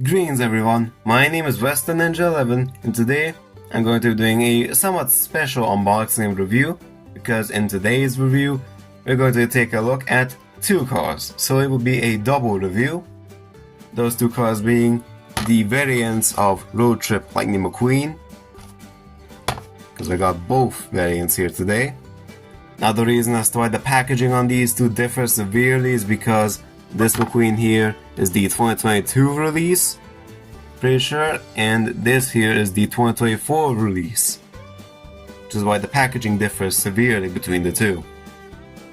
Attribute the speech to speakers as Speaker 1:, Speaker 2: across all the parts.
Speaker 1: Greetings everyone, my name is Western Ninja 11 and today I'm going to be doing a somewhat special unboxing and review because in today's review we're going to take a look at two cars. So it will be a double review, those two cars being the variants of Road Trip Lightning McQueen, because I got both variants here today. Now the reason as to why the packaging on these two differs severely is because this McQueen here is the 2022 release, pretty sure, and this here is the 2024 release, which is why the packaging differs severely between the two.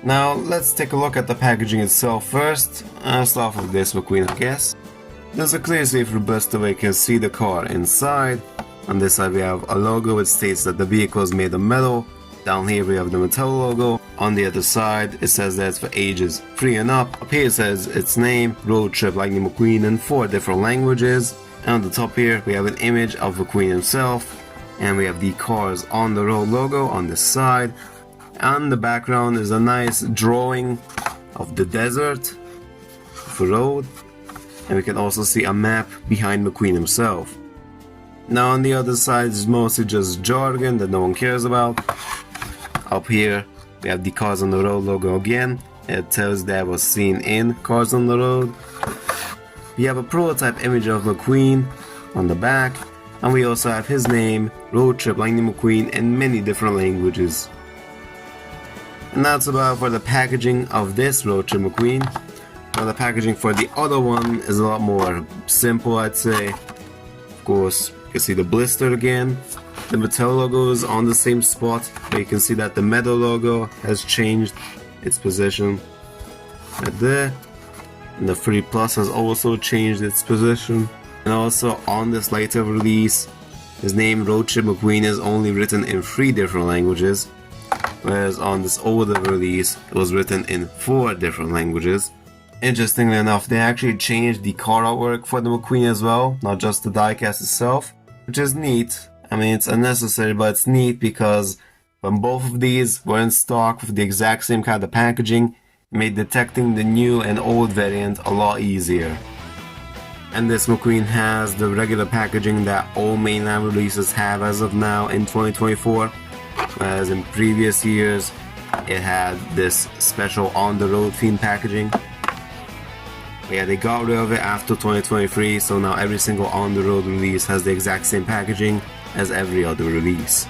Speaker 1: Now let's take a look at the packaging itself first. I'll start with this McQueen, I guess. There's a clear safe robust way you can see the car inside. On this side we have a logo which states that the vehicle is made of metal. Down here we have the Mattel logo. On the other side it says that it's for ages 3 and up. Up here it says its name, Road Trip Lightning McQueen, in 4 different languages. And on the top here we have an image of McQueen himself. And we have the Cars on the Road logo on this side. On the background is a nice drawing of the desert, of the road. And we can also see a map behind McQueen himself. Now on the other side is mostly just jargon that no one cares about. Up here we have the Cars on the Road logo again. It tells that it was seen in Cars on the Road. We have a prototype image of McQueen on the back, and we also have his name, Road Trip Lightning McQueen, in many different languages. And that's about for the packaging of this Road Trip McQueen. Now the packaging for the other one is a lot more simple, I'd say. Of course, you can see the blister again. The Mattel logo is on the same spot, but you can see that the metal logo has changed its position right there. And the 3 Plus has also changed its position. And also on this later release, his name Road Trip McQueen is only written in 3 different languages, whereas on this older release it was written in 4 different languages. Interestingly enough, they actually changed the car artwork for the McQueen as well, not just the diecast itself, which is neat. I mean, it's unnecessary, but it's neat because when both of these were in stock with the exact same kind of packaging, it made detecting the new and old variant a lot easier. And this McQueen has the regular packaging that all mainline releases have as of now in 2024, whereas in previous years it had this special on-the-road themed packaging. But yeah, they got rid of it after 2023, so now every single on-the-road release has the exact same packaging as every other release.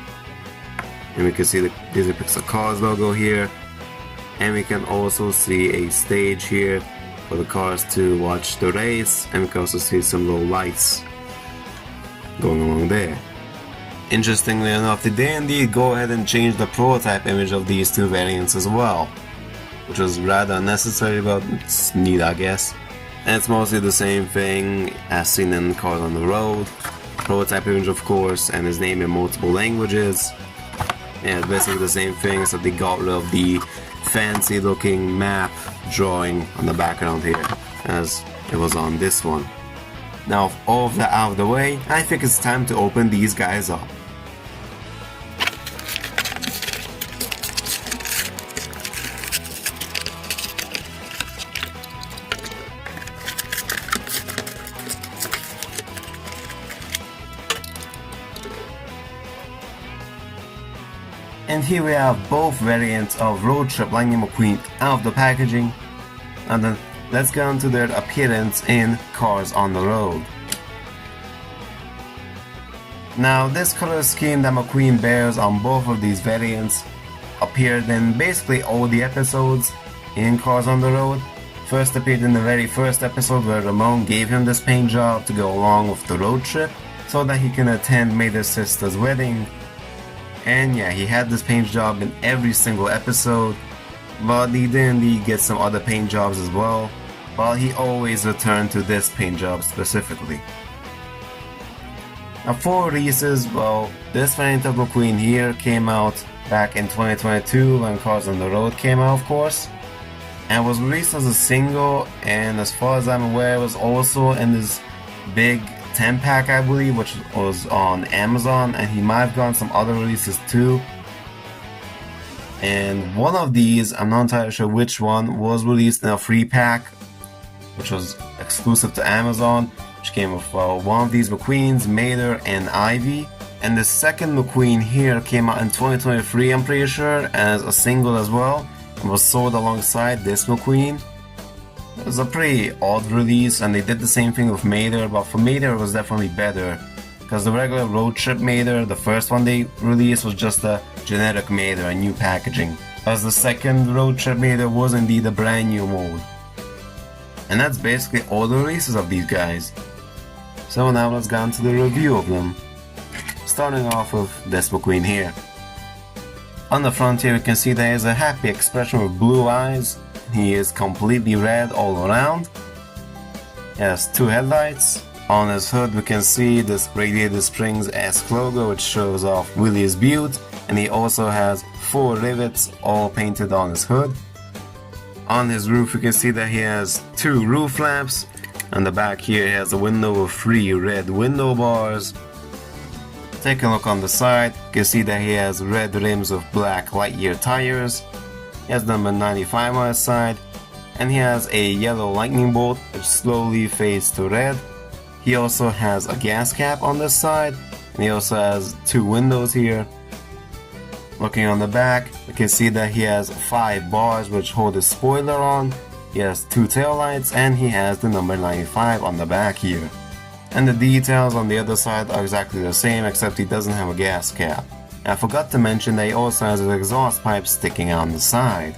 Speaker 1: And we can see the Disney Pixar Cars logo here, and we can also see a stage here for the cars to watch the race, and we can also see some little lights going along there. Interestingly enough, they did indeed go ahead and change the prototype image of these two variants as well, which was rather unnecessary, but it's neat, I guess. And it's mostly the same thing as seen in Cars on the Road. Prototype image, of course, and his name in multiple languages. Yeah, it's basically the same thing, except they got rid of the fancy looking map drawing on the background here, as it was on this one. Now, with all of that out of the way, I think it's time to open these guys up. And here we have both variants of Road Trip Lightning McQueen out of the packaging, and then let's get on to their appearance in Cars on the Road. Now this color scheme that McQueen bears on both of these variants appeared in basically all the episodes in Cars on the Road. First appeared in the very first episode where Ramon gave him this paint job to go along with the road trip so that he can attend Mater's sister's wedding. And yeah, he had this paint job in every single episode, but he did indeed get some other paint jobs as well, but he always returned to this paint job specifically. Now for releases, well, this variant of McQueen here came out back in 2022 when Cars on the Road came out, of course, and was released as a single, and as far as I'm aware it was also in this big 10-pack, I believe, which was on Amazon, and he might have gotten some other releases too. And one of these, I'm not entirely sure which one, was released in a free pack, which was exclusive to Amazon. which came with one of these Mcqueens, Mater and Ivy. And the second Mcqueen here came out in 2023, I'm pretty sure, as a single as well, and was sold alongside this Mcqueen. It was a pretty odd release, and they did the same thing with Mater, but for Mater it was definitely better, because the regular Road Trip Mater, the first one they released, was just a generic Mater, a new packaging, as the second Road Trip Mater was indeed a brand new mode. And that's basically all the releases of these guys. So now let's get into the review of them. Starting off with this Mcqueen here. On the front here you can see there is a happy expression with blue eyes. He is completely red all around. He has two headlights. On his hood we can see this Radiator Springs-esque logo, which shows off Willys Butte, and he also has 4 rivets all painted on his hood. On his roof you can see that he has 2 roof lamps. On the back here he has a window with 3 red window bars. Take a look on the side, you can see that he has red rims with black Lightyear tires. He has number 95 on his side, and he has a yellow lightning bolt which slowly fades to red. He also has a gas cap on this side, and he also has 2 windows here. Looking on the back, you can see that he has 5 bars which hold his spoiler on. He has 2 taillights, and he has the number 95 on the back here. And the details on the other side are exactly the same, except he doesn't have a gas cap. I forgot to mention that he also has an exhaust pipe sticking out on the side.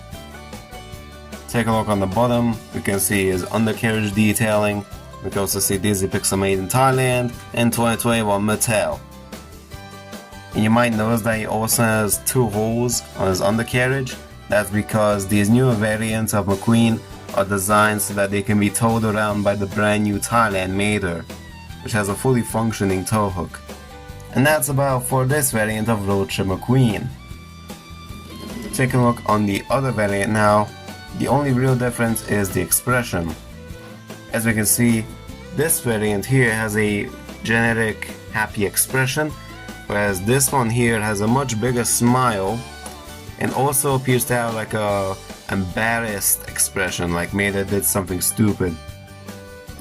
Speaker 1: Take a look on the bottom, we can see his undercarriage detailing. We can also see Disney Pixar made in Thailand and 2021 Mattel. And you might notice that he also has 2 holes on his undercarriage. That's because these newer variants of Mcqueen are designed so that they can be towed around by the brand new Thailand Mater, which has a fully functioning tow hook. And that's about for this variant of Road Trip Mcqueen. Take a look on the other variant now. The only real difference is the expression. As we can see, this variant here has a generic happy expression, whereas this one here has a much bigger smile and also appears to have like a embarrassed expression, like Mater did something stupid.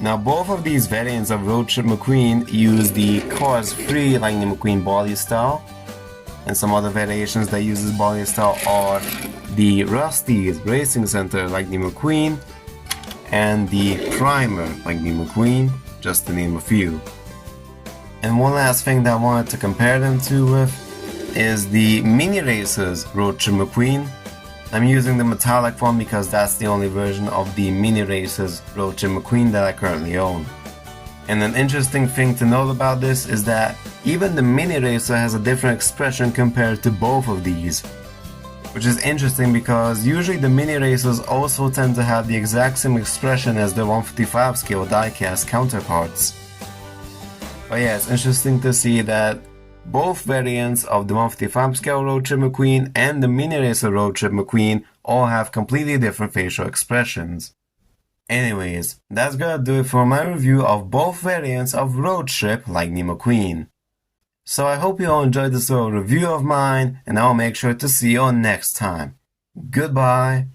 Speaker 1: Now both of these variants of Road Trip Mcqueen use the Cars 3 Lightning McQueen body style, and some other variations that use this body style are the Rusty's Racing Center Lightning McQueen and the Primer Lightning McQueen, just to name a few. And one last thing that I wanted to compare them to with is the Mini Racers Road Trip Mcqueen. I'm using the metallic one because that's the only version of the Mini Racers Road Trip Mcqueen that I currently own. And an interesting thing to note about this is that even the Mini Racer has a different expression compared to both of these. Which is interesting because usually the Mini Racers also tend to have the exact same expression as their 155 scale diecast counterparts. But yeah, it's interesting to see that both variants of the 155 scale Road Trip Mcqueen and the Mini Racer Road Trip Mcqueen all have completely different facial expressions. Anyways, that's gonna do it for my review of both variants of Road Trip Lightning McQueen. So I hope you all enjoyed this little review of mine, and I'll make sure to see you all next time. Goodbye!